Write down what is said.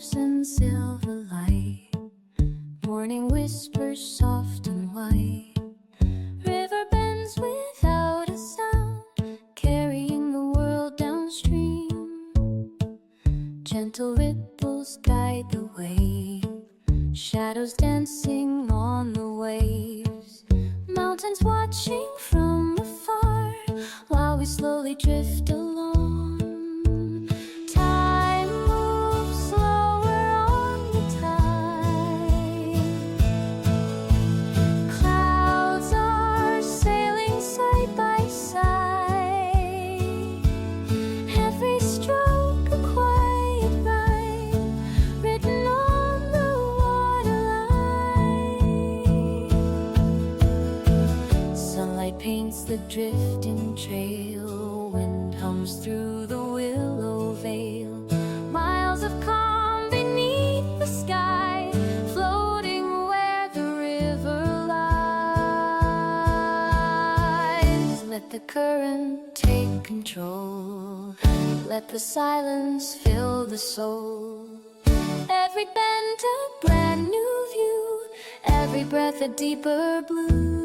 waves and silver light. Morning whispers soft and white. River bends without a sound, carrying the world downstream. Gentle ripples guide the way, shadows dancing on the waves. Mountains watching from afar, while we slowly drift along. Time moves slower on the tide. Clouds are sailing side by side. Every stroke a quiet rhyme, written on the waterline. Sunlight paints the drifting trail, wind hums through the willow veil. Miles of calm beneath the sky, floating where the river lies. Let the current take control, let the silence fill the soul. Every bend a brand new view, every breath a deeper blue.